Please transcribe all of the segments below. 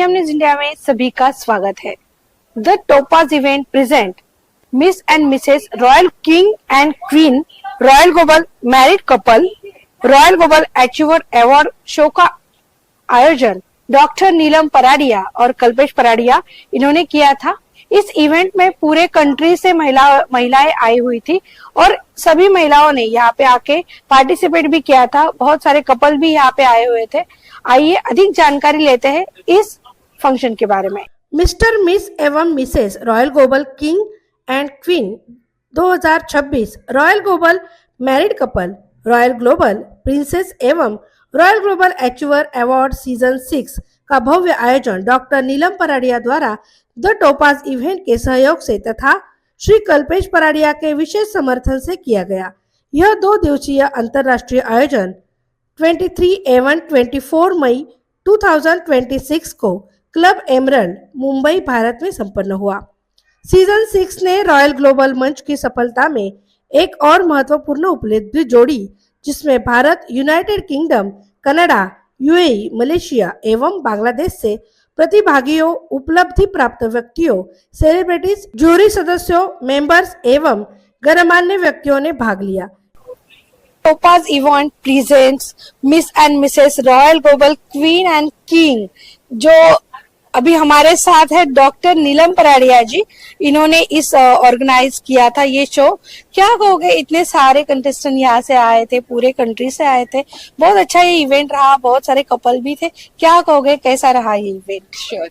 News India में सभी का स्वागत है। The topaz event present miss and Mrs royal king and queen royal global married couple royal global achiever award show का आयोजन doctor Neelam पराडिया और कल्पेश पराडिया इन्होंने किया था। इस इवेंट में पूरे कंट्री से महिलाएं आई हुई थी और सभी महिलाओं ने यहाँ पे आके पार्टिसिपेट भी किया था। बहुत सारे कपल भी यहाँ पे आए हुए थे। आइए अधिक जानकारी लेते हैं इस फंक्शन के बारे में। मिस्टर मिस एवं Mrs royal global king and queen 2026 royal global married couple royal global princess एवं royal global achiever award season 6 का भव्य आयोजन डॉक्टर नीलम पराडिया द्वारा द टोपाज इवेंट के सहयोग से तथा श्री कल्पेश पराडिया के विशेष समर्थन से किया गया। यह 2 दिवसीय अंतर्राष्ट्रीय आयोजन 23 एवं 24 मई 2026 को क्लब एमरल्ड मुंबई भारत में संपन्न हुआ। सीजन 6 ने रॉयल ग्लोबल मंच की सफलता में एक और महत्वपूर्ण उपलब्धि जोड़ी, जिसमें Bharat, United kingdom, Canada, UAE, Malaysia एवं बांग्लादेश से प्रतिभागियों, उपलब्धि प्राप्त व्यक्तियों, सेलिब्रिटीज, जूरी सदस्यों, मेंबर्स एवं गणमान्य व्यक्तियों ने भाग लिया। Topaz event presents miss and Mrs royal global queen and king, जो अभी हमारे साथ है डॉक्टर नीलम पराडिया जी। इन्होंने इस ऑर्गेनाइज किया था ये शो। क्या कहोगे, इतने सारे कंटेस्टेंट यहाँ से आए थे, पूरे कंट्री से आए थे, बहुत अच्छा ये इवेंट रहा, बहुत सारे कपल भी थे। क्या कहोगे, कैसा रहा ये इवेंट? श्योर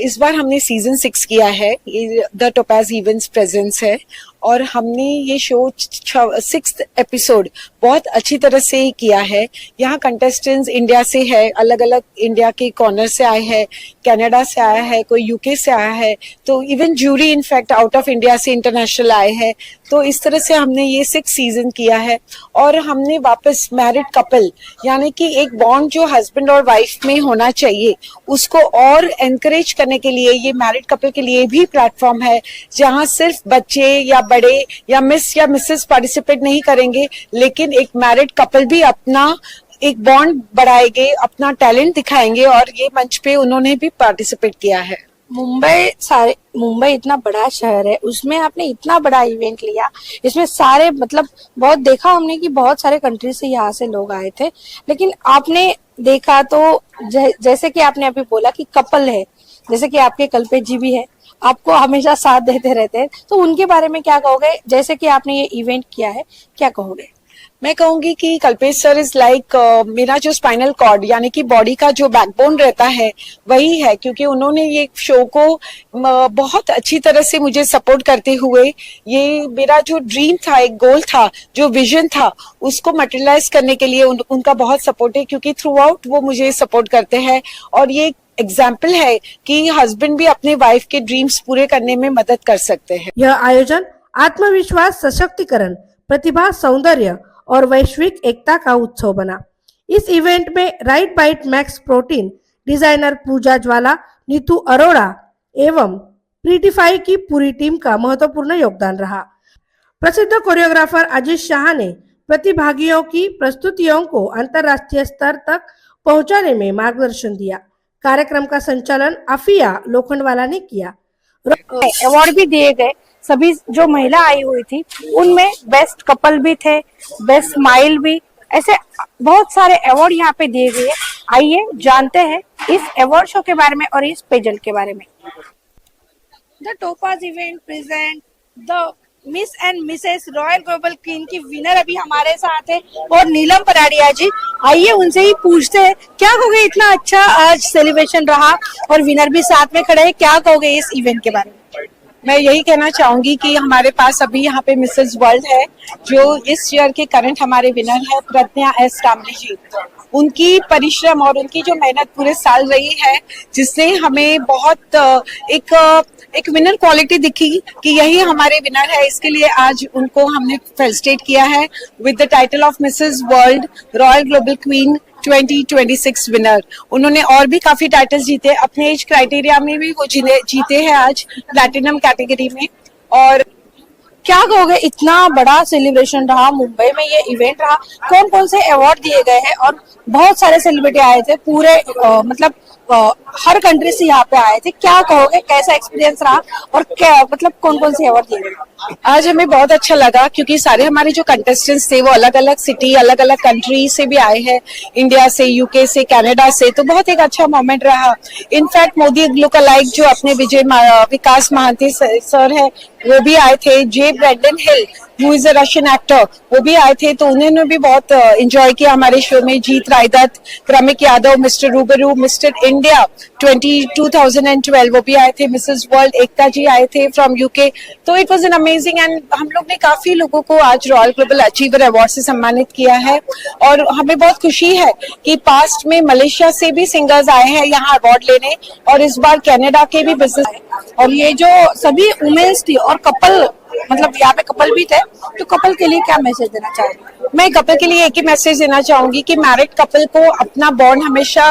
इस बार हमने सीजन 6 किया है, ये द टोपाज इवेंट्स प्रेजेंस है और हमने ये शो 6th एपिसोड बहुत अच्छी तरह से किया है। यहाँ कंटेस्टेंट्स इंडिया से है, अलग अलग इंडिया के कॉर्नर से आए हैं, कनाडा से आया है, कोई यूके से आया है, तो even jury in fact out of India से इंटरनेशनल आए हैं। तो इस तरह से हमने ये 6 सीजन किया है और हमने वापस मैरिड कपल यानी कि एक बॉन्ड जो हस्बैंड और वाइफ में होना चाहिए उसको और एनकरेज करने के लिए ये मैरिड कपल के लिए भी प्लेटफॉर्म है, जहाँ सिर्फ बच्चे या बड़े या मिस या मिसेस पार्टिसिपेट नहीं करेंगे, लेकिन एक मैरिड कपल भी अपना एक बॉन्ड बढ़ाएंगे, अपना टैलेंट दिखाएंगे और ये मंच पे उन्होंने भी पार्टिसिपेट किया है। मुंबई इतना बड़ा शहर है, उसमें आपने इतना बड़ा इवेंट लिया, इसमें सारे मतलब बहुत देखा हमने कि बहुत सारे कंट्री से यहाँ से लोग आए थे, लेकिन आपने देखा तो जैसे कि आपने अभी बोला कि कपल है, जैसे कि आपके कल्पेश जी भी है, आपको हमेशा साथ देते रहते हैं, तो उनके बारे में क्या कहोगे? जैसे कि आपने ये इवेंट किया है, क्या कहोगे? मैं कहूंगी कि कल्पेश सर इज लाइक मेरा जो स्पाइनल कॉर्ड यानी कि बॉडी का जो बैकबोन रहता है वही है, क्योंकि उन्होंने ये शो को बहुत अच्छी तरह से मुझे सपोर्ट करते हुए ये मेरा जो ड्रीम था, एक गोल था, जो विजन था, उसको मटेरियलाइज करने के लिए उनका बहुत सपोर्ट है, क्योंकि थ्रू आउट वो मुझे सपोर्ट करते हैं और ये एग्जाम्पल है कि हस्बैंड भी अपने वाइफ के ड्रीम्स पूरे करने में मदद कर सकते हैं। यह आयोजन आत्मविश्वास, सशक्तिकरण, प्रतिभा, सौंदर्य और वैश्विक एकता का उत्सव बना। इस इवेंट में Right Bite Max Protein designer Pooja Jwala, Neetu Arora एवं प्रीटिफाई की पूरी टीम का महत्वपूर्ण योगदान रहा। प्रसिद्ध कोरियोग्राफर आजीज शाह ने प्रतिभागियों की प्रस्तुतियों को अंतर्राष्ट्रीय स्तर तक पहुंचाने में मार्गदर्शन दिया। कार्यक्रम का संचालन आफिया लोखंडवाला ने किया। अवार्ड भी दिए गए। सभी जो महिला आई हुई थी उनमें बेस्ट कपल भी थे, बेस्ट स्माइल भी, ऐसे बहुत सारे अवार्ड यहाँ पे दिए गए। आइए जानते हैं इस अवार्ड शो के बारे में और इस पेजेंट के बारे में। The topaz event present the miss and Mrs royal global queen की विनर अभी हमारे साथ है और नीलम पराडिया जी। आइए उनसे ही पूछते हैं, क्या कहोगे, इतना अच्छा आज सेलिब्रेशन रहा और विनर भी साथ में खड़े हैं, क्या कहोगे इस इवेंट के बारे में? मैं यही कहना चाहूंगी कि हमारे पास अभी यहाँ पे मिसेस वर्ल्ड है, जो इस ईयर के करंट हमारे विनर है प्रज्ञा एस कामली जी। उनकी परिश्रम और उनकी जो मेहनत पूरे साल रही है, जिससे हमें बहुत एक विनर क्वालिटी दिखी कि यही हमारे विनर है। इसके लिए आज उनको हमने फेलिसिटेट किया है with the title of Mrs World royal global queen 2026 winner. उन्होंने और भी काफी टाइटल्स जीते, अपने एज क्राइटेरिया में भी वो जीते हैं आज प्लैटिनम कैटेगरी में। और क्या कहोगे, इतना बड़ा सेलिब्रेशन रहा, मुंबई में ये इवेंट रहा, कौन कौन से अवार्ड दिए गए हैं और बहुत सारे सेलिब्रिटी आए थे, पूरे मतलब हर कंट्री से यहाँ पे आए थे, क्या कहोगे, कैसा एक्सपीरियंस रहा और क्या मतलब कौन कौन से अवार्ड दिए गए? आज हमें बहुत अच्छा लगा क्योंकि सारे हमारे जो कंटेस्टेंट्स थे वो अलग अलग सिटी अलग अलग कंट्री से भी आए हैं, इंडिया से, यूके से, कनाडा से, तो बहुत एक अच्छा मोमेंट रहा। इनफैक्ट मोदी लुक अलाइक जो अपने विकास महांती सर है वो भी आए थे। J Brandon Hill who is a Russian actor वो भी आए थे, तो उन्होंने भी बहुत एंजॉय किया हमारे शो में। जीत रायदत्त, क्रमिक यादव, मिस्टर रूबरू, मिस्टर इंडिया 2012 वो भी आए थे, मिसेस वर्ल्ड एकता जी आए थे फ्रॉम यूके। तो it was an amazing and हम लोग ने काफी लोगों को आज रॉयल ग्लोबल अचीवर अवार्ड से सम्मानित किया है। और हमें बहुत खुशी है कि पास्ट में मलेशिया से भी सिंगर्स आए हैं यहाँ अवार्ड लेने, और इस बार कनाडा के भी बिजनेस। और ये जो सभी वुमेन्स थी और कपल, मतलब यहाँ पे कपल भी थे, तो कपल के लिए क्या मैसेज देना चाहोगे? मैं कपल के लिए एक ही मैसेज देना चाहूंगी कि मैरिड कपल को अपना बॉन्ड हमेशा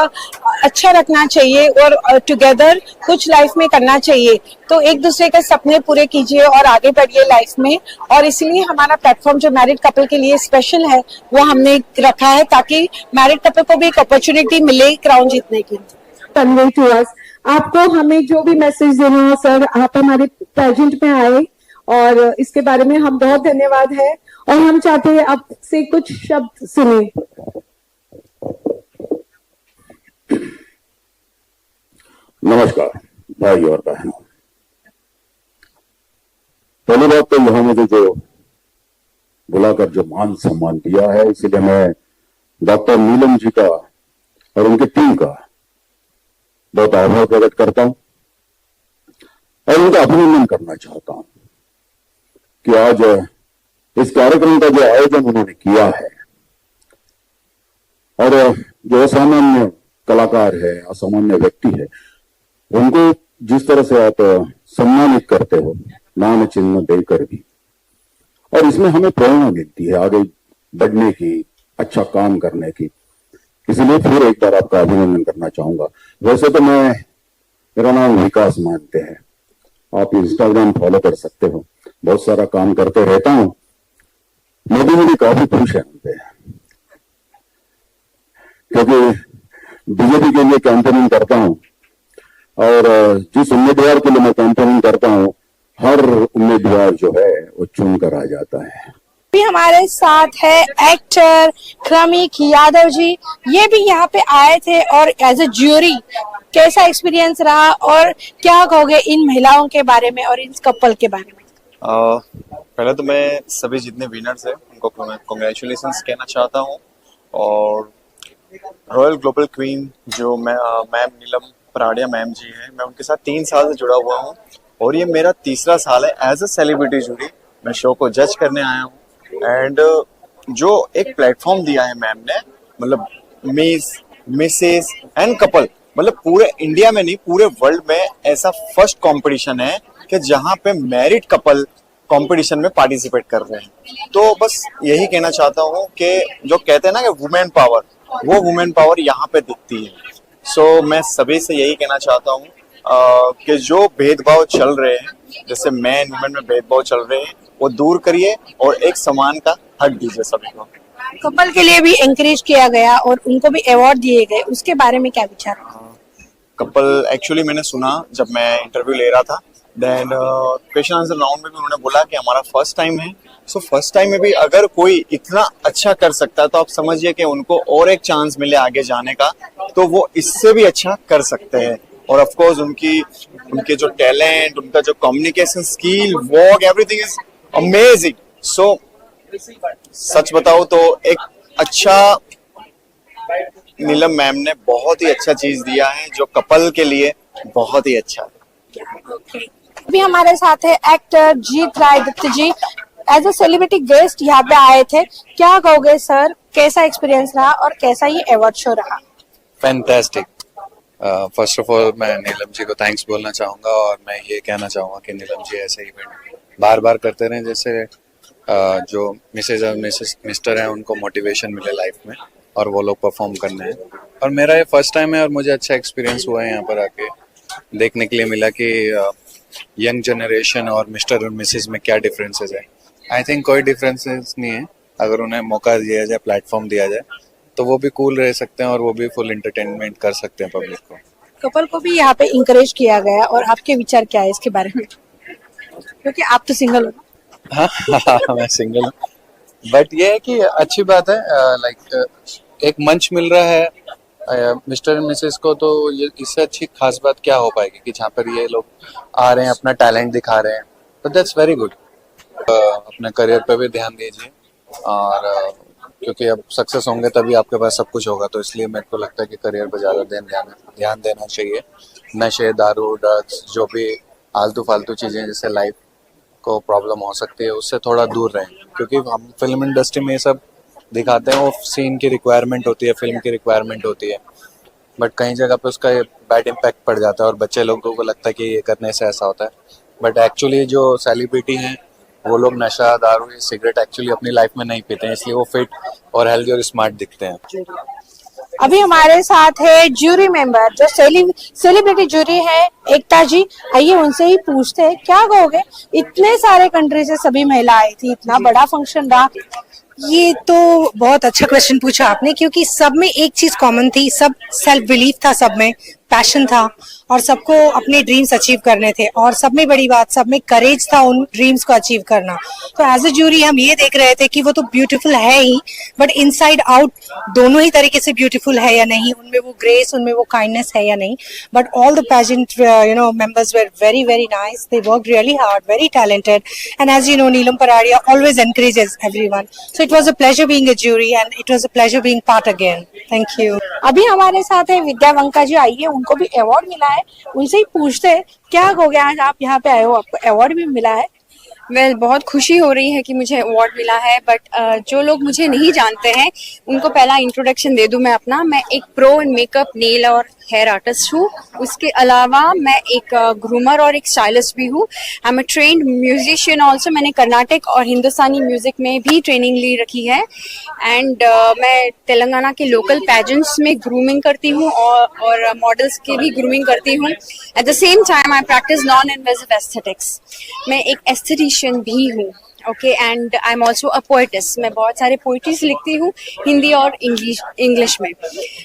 अच्छा रखना चाहिए और टुगेदर कुछ लाइफ में करना चाहिए। तो एक दूसरे के सपने पूरे कीजिए और आगे बढ़िए लाइफ में। और इसलिए हमारा प्लेटफॉर्म जो मैरिड कपल के लिए स्पेशल है वो हमने रखा है, ताकि मैरिड कपल को भी एक अपॉर्चुनिटी मिले क्राउन जीतने की। Convey to us. आपको हमें जो भी मैसेज देना हो सर, आप हमारे पेजेंट में आए और इसके बारे में हम बहुत धन्यवाद है। और हम चाहते हैं आपसे कुछ शब्द सुने। नमस्कार भाई और बहनों, पहली बात तो यहाँ मुझे जो बुलाकर जो मान सम्मान दिया है, इसलिए मैं डॉक्टर नीलम जी का और उनकी टीम का बहुत आभार प्रकट करता हूं और उनका अभिनंदन करना चाहता हूं कि आज इस कार्यक्रम का जो आयोजन उन्होंने किया है और जो असामान्य कलाकार है, असामान्य व्यक्ति है, उनको जिस तरह से आप सम्मानित करते हो मान चिन्ह देकर भी, और इसमें हमें प्रेरणा मिलती है आगे बढ़ने की, अच्छा काम करने की। इसलिए फिर एक बार आपका अभिनंदन करना चाहूंगा। वैसे तो मेरा नाम विकास मानते हैं, आप इंस्टाग्राम फॉलो कर सकते हो, बहुत सारा काम करते रहता हूं। मोदी जी काफी खुश है हमसे, क्योंकि बीजेपी के लिए कैंपेनिंग करता हूं और जिस उम्मीदवार के लिए मैं कैंपेनिंग करता हूं, हर उम्मीदवार जो है वो चुनकर आ जाता है। भी हमारे साथ है एक्टर क्रमिक यादव जी, ये भी यहाँ पे आए थे और एज ए ज्यूरी, कैसा एक्सपीरियंस रहा और क्या कहोगे इन महिलाओं के बारे में और इन कपल के बारे में? पहले तो मैं सभी जितने विनर्स हैं उनको कॉन्ग्रेचुलेशंस कहना चाहता हूँ। और रॉयल ग्लोबल क्वीन जो मैम नीलम पराडिया मैम जी हैं, मैं उनके साथ 3 साल से जुड़ा हुआ हूँ और ये मेरा तीसरा साल है एज अ सेलिब्रिटी जूरी। मैं शो को जज करने आया हूँ एंड जो एक प्लेटफॉर्म दिया है मैम ने, मतलब मिस, मिसेस एंड कपल, मतलब पूरे इंडिया में नहीं पूरे वर्ल्ड में ऐसा फर्स्ट कंपटीशन है कि जहां पे मैरिड कपल कंपटीशन में पार्टिसिपेट कर रहे हैं। तो बस यही कहना चाहता हूँ कि जो कहते हैं ना कि वुमेन पावर, वो वुमेन पावर यहाँ पे दिखती है। सो मैं सभी से यही कहना चाहता हूँ कि जो भेदभाव चल रहे हैं, जैसे मैन वुमेन में भेदभाव चल रहे हैं, वो दूर करिए और एक समान का हक दीजिए सभी को। कपल के लिए भी एंकरेज किया गया और उनको भी अवार्ड दिए गए, उसके बारे में क्या विचार है? कपल एक्चुअली मैंने सुना जब मैं इंटरव्यू ले रहा था, देन क्वेश्चन आंसर राउंड में भी उन्होंने बोला कि हमारा फर्स्ट टाइम है। सो फर्स्ट टाइम में भी अगर कोई इतना अच्छा कर सकता है तो आप समझिए कि उनको और एक चांस मिले आगे जाने का, तो वो इससे भी अच्छा कर सकते हैं। और ऑफ कोर्स उनके जो टैलेंट, उनका जो communication skill, walk, everything is amazing. So सच बताओ तो एक अच्छा नीलम मैम ने बहुत ही अच्छा चीज दिया है जो कपल के लिए बहुत ही अच्छा है। अभी हमारे साथ है actor Jeet Raidutt ji, as a celebrity guest यहाँ पे आए थे, क्या कहोगे सर, कैसा एक्सपीरियंस रहा और कैसा ये अवार्ड शो रहा? फैंटास्टिक। फर्स्ट ऑफ ऑल मैं नीलम जी को थैंक्स बोलना चाहूंगा और मैं ये कहना चाहूंगा कि नीलम जी ऐसे इवेंट बार बार करते रहें, जैसे जो मिसेज और मिस्टर हैं उनको मोटिवेशन मिले लाइफ में और वो लोग परफॉर्म करने हैं। और मेरा ये फर्स्ट टाइम है और मुझे अच्छा एक्सपीरियंस हुआ है यहाँ पर आके, देखने के लिए मिला कि यंग जनरेशन और मिस्टर और मिसेज में क्या डिफरेंसेस है। आई थिंक कोई डिफरेंसेस नहीं है, अगर उन्हें मौका दिया जाए, प्लेटफॉर्म दिया जाए, तो वो भी कूल रह सकते हैं और वो भी फुल एंटरटेनमेंट कर सकते हैं पब्लिक को। कपल को भी यहाँ पे इंकरेज किया गया, और आपके विचार क्या है इसके बारे में, क्योंकि आप तो सिंगल हो ना? हाँ मैं सिंगल हूँ, बट ये है कि अच्छी बात है, लाइक एक मंच मिल रहा है मिस्टर एंड मिसेस को, तो ये इससे अच्छी खास बात क्या हो पाएगी कि जहाँ पर ये लोग आ रहे हैं, अपना टैलेंट दिखा रहे हैं, तो दैट्स वेरी गुड। अपने करियर पे भी ध्यान दीजिए, और क्योंकि अब सक्सेस होंगे तभी आपके पास सब कुछ होगा, तो इसलिए मेरे को लगता है कि करियर पे ज़्यादा ध्यान देना चाहिए। नशे, दारू, ड्रग्स, जो भी आलतू फालतू चीज़ें जिससे लाइफ को प्रॉब्लम हो सकती है, उससे थोड़ा दूर रहें, क्योंकि हम फिल्म इंडस्ट्री में ये सब दिखाते हैं, वो सीन की रिक्वायरमेंट होती है, फिल्म की रिक्वायरमेंट होती है, बट कई जगह पे उसका बैड इम्पैक्ट पड़ जाता है और बच्चे लोगों को लगता है कि ये करने से ऐसा होता है, बट एक्चुअली जो सेलिब्रिटी हैं वो लोग नशा, दारू, सिगरेट एक्चुअली अपनी लाइफ में नहीं पीते हैं, इसलिए वो फिट और हेल्दी और स्मार्ट दिखते हैं। अभी हमारे साथ है ज्यूरी मेंबर, जो सेलिब्रिटी ज्यूरी है, एकता जी। आइए उनसे ही पूछते हैं, क्या कहोगे, इतने सारे कंट्री से सभी महिला आई थी, इतना बड़ा फंक्शन रहा। ये तो बहुत अच्छा क्वेश्चन पूछा आपने, क्योंकि सब में एक चीज कॉमन थी, सब सेल्फ बिलीफ था, सब में पैशन था, और सबको अपने ड्रीम्स अचीव करने थे, और सब में बड़ी बात, सब में करेज था उन ड्रीम्स को अचीव करना। तो एज ए ज्यूरी हम ये देख रहे थे कि वो तो ब्यूटीफुल है ही, बट इनसाइड आउट दोनों ही तरीके से ब्यूटीफुल है या नहीं, उनमें वो ग्रेस, उनमें वो काइंडनेस है या नहीं। But all the pageant members were very very nice. They worked really hard, very talented, and as you know, Neelam Paradia always encourages everyone. So it was a pleasure being a jury, and it was a pleasure being part again. Thank you. अभी हमारे साथ है विद्या वंका जी। आइए, उनको भी award मिला है, उनसे ही पूछते हैं, क्या कहोगे, आज आप यहाँ पे आए हो, आपको अवार्ड भी मिला है। बहुत खुशी हो रही है कि मुझे अवार्ड मिला है, बट जो लोग मुझे नहीं जानते हैं उनको पहला इंट्रोडक्शन दे दूं मैं अपना। मैं एक प्रो इन मेकअप, नेल और हेयर आर्टिस्ट हूँ। उसके अलावा मैं एक ग्रूमर और एक स्टाइलिस्ट भी हूँ। I am a trained musician also. मैंने कर्नाटक और हिंदुस्तानी म्यूजिक में भी ट्रेनिंग ली रखी है, एंड मैं तेलंगाना के लोकल पैजेंट्स में ग्रूमिंग करती हूँ और मॉडल्स की भी ग्रूमिंग करती हूँ। At the same time I practice non invasive aesthetics. मैं एक एस्थेटिशियन भी हूँ, okay, and I am also a poet's. मैं बहुत सारे पोइट्रीज लिखती हूँ हिंदी और इंग्लिश में।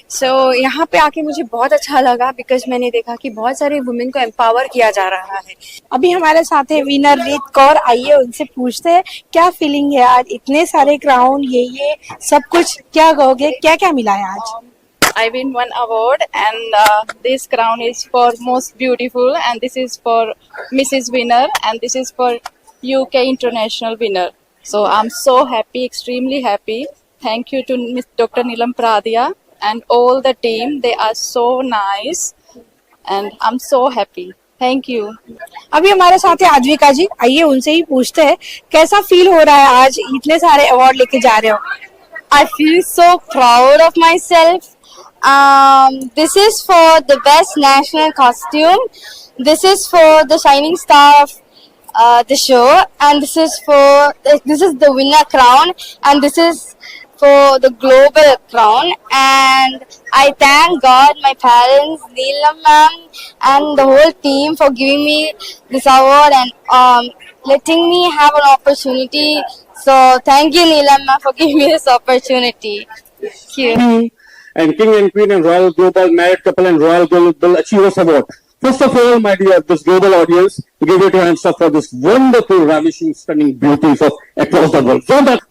सो यहाँ पे आके मुझे बहुत अच्छा लगा, बिकॉज मैंने देखा कि बहुत सारे वुमेन को एम्पावर किया जा रहा है। अभी हमारे साथ है विनर रीत कौर। आइए उनसे पूछते हैं, क्या फीलिंग है आज, इतने सारे क्राउन, ये सब कुछ, क्या कहोगे, क्या क्या मिला है आज? I win one award, and this crown is for most beautiful, and this is for Mrs. Winner, and this is for UK International Winner. So I'm so happy, extremely happy. Thank you to Miss Dr. Neelam Paradia and all the team. They are so nice, and I'm so happy. Thank you. अभी हमारे साथ है आद्विका जी। आइए उनसे ही पूछते हैं, कैसा feel हो रहा है आज, इतने सारे अवार्ड लेके जा रहे हो? I feel so proud of myself. This is for the best national costume. This is for the shining star of the show, and this is the winner crown, and this is for the global crown. And I thank God, my parents, Neelam ma'am, and the whole team for giving me this award and letting me have an opportunity. So thank you, Neelam ma'am, for giving me this opportunity. Thank you. And King and Queen and Royal Global Married Couple and Royal Global Achievers Award. First of all, my dear, this global audience, give it your hands up for this wonderful, ravishing, stunning beauties of across the world. So that,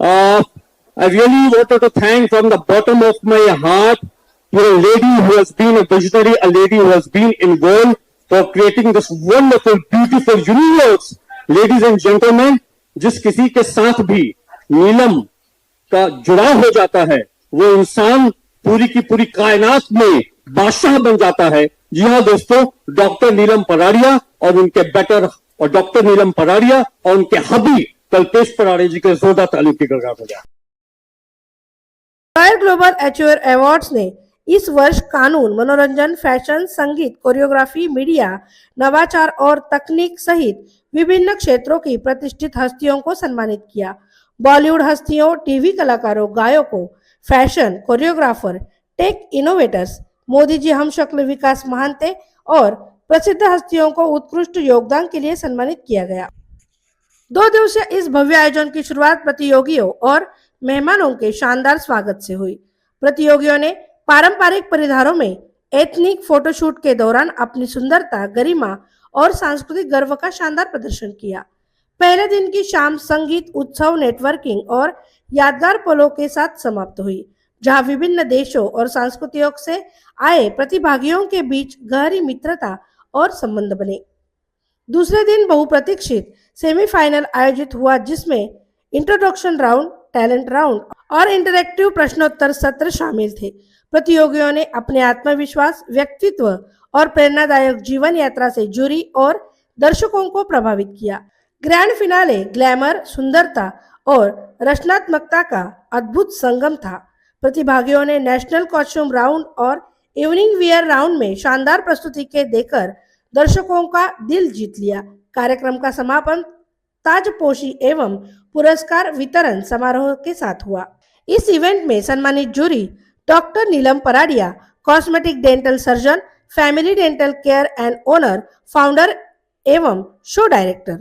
I really wanted to thank from the bottom of my heart to a lady who has been a visionary, a lady who has been involved for creating this wonderful, beautiful universe. Ladies and gentlemen, जिस किसी के साथ भी नीलम का जुड़ाव हो जाता है, वो इंसान पूरी की पूरी कायनात में बादशाह बन जाता है। जी हाँ दोस्तों, डॉक्टर नीलम पराड़िया और उनके बेटर और डॉक्टर नीलम पराड़िया और उनके हबी कल्पेश पराड़िया जी के जोरदार तालीम की गड़गड़ हो जाए। रॉयल ग्लोबल अचीवर अवार्ड्स ने इस वर्ष कानून, मनोरंजन, फैशन, संगीत, कोरियोग्राफी, मीडिया, नवाचार और तकनीक सहित विभिन्न क्षेत्रों की प्रतिष्ठित हस्तियों को सम्मानित किया। बॉलीवुड हस्तियों, टीवी कलाकारों, गायकों, fashion, choreographer, tech innovators, Modi ji हमशक्ल विकास महानते और प्रसिद्ध हस्तियों को उत्कृष्ट योगदान के लिए सम्मानित किया गया। 2 दिवसीय इस भव्य आयोजन की शुरुआत प्रतियोगियों और मेहमानों के शानदार स्वागत से हुई। प्रतियोगियों ने पारंपरिक परिधानों में एथनिक फोटोशूट के दौरान अपनी सुंदरता, गरिमा और सांस्कृतिक गर्व का शानदार प्रदर्शन किया। पहले दिन की शाम संगीत उत्सव, नेटवर्किंग और यादगार पलों के साथ समाप्त हुई, जहां विभिन्न देशों और संस्कृतियों से आए प्रतिभागियों के बीच गहरी मित्रता और संबंध बने। दूसरे दिन बहुप्रतीक्षित सेमीफाइनल आयोजित हुआ, जिसमें इंट्रोडक्शन राउंड, टैलेंट राउंड और इंटरैक्टिव प्रश्नोत्तर सत्र शामिल थे। प्रतियोगियों ने अपने आत्मविश्वास, व्यक्तित्व और प्रेरणादायक जीवन यात्रा से जूरी और दर्शकों को प्रभावित किया। ग्रैंड फिनाले ग्लैमर, सुंदरता और रचनात्मकता का अद्भुत संगम था। प्रतिभागियों ने नेशनल कॉस्ट्यूम राउंड और इवनिंग वियर राउंड में शानदार प्रस्तुति के देकर दर्शकों का दिल जीत लिया। कार्यक्रम का समापन ताजपोशी एवं पुरस्कार वितरण समारोह के साथ हुआ। इस इवेंट में सम्मानित jury doctor Neelam Paradia, cosmetic dental surgeon, family dental care and owner, founder एवं show director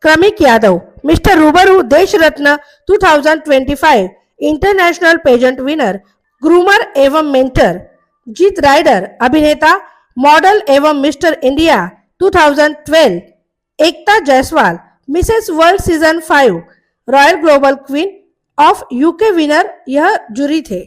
Kramik Yadav, Mr Rubaru Desh Ratna 2025 international pageant winner, groomer एवं मेंटर, जीत राइडर, अभिनेता, मॉडल एवं Mr India 2012 Ekta Jaiswal, Mrs World season 5 royal global queen of UK winner यह jury थे।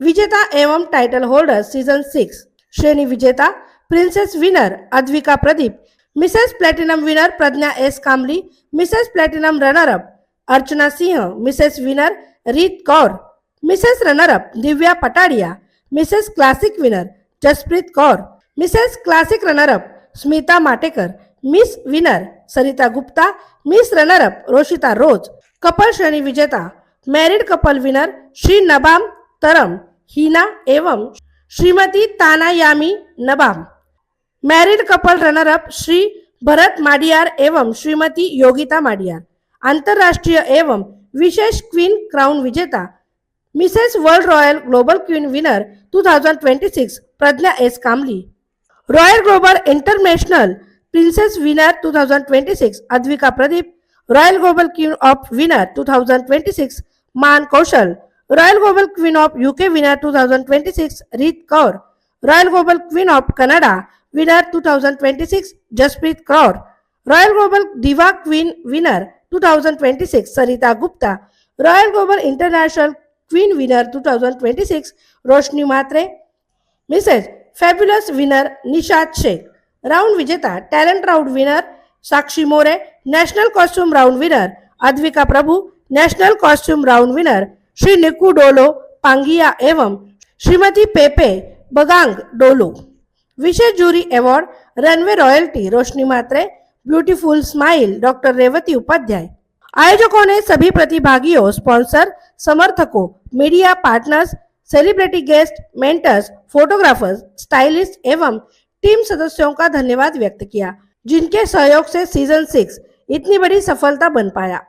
विजेता एवं title holder season 6 श्रेणी विजेता, princess winner Advika Pradeep, Mrs platinum winner Pragya S Kamli, Mrs platinum runner up Archana Singh, Mrs winner Reet Kaur, Mrs runner up Divya Patadia, Mrs classic winner Jaspreet Kaur, Mrs classic runner up Smita Matekar, Miss winner Sarita Gupta, Miss runner up Roshita Rose, couple श्रेणी विजेता, married couple winner Shri Nabam Taram Heena एवं Shrimati Tanayami Nabam, married couple runner up Shri Bharat Madiyar एवं श्रीमती योगिता माडियार, अंतरराष्ट्रीय एवं विशेष queen crown विजेता, Mrs World royal global queen winner 2026 Pragya S Kamli, royal global international princess winner 2026 Advika Pradeep, royal global queen of winner 2026 Maan Kaushal, royal global queen of UK winner 2026 Reet Kaur, royal global queen of Canada winner 2026 Jaspreet Kaur, royal global diva queen winner 2026 Sarita Gupta, royal global international queen winner 2026 Roshni Matre, Mrs fabulous winner Nishat Shaikh, round विजेता talent round winner साक्षी More, national costume round winner Advika Prabhu, national costume round winner Shri Niku Dolo Pangia एवं श्रीमती पेपे बगांग डोलो। विशेष jury award runway royalty Roshni Matre, beautiful smile doctor Revati Upadhyay. आयोजकों ने सभी प्रतिभागियों, sponsor, समर्थकों, media partners, celebrity guest, mentors, photographers, stylist एवं team सदस्यों का धन्यवाद व्यक्त किया, जिनके सहयोग से सीजन 6 इतनी बड़ी सफलता बन पाया।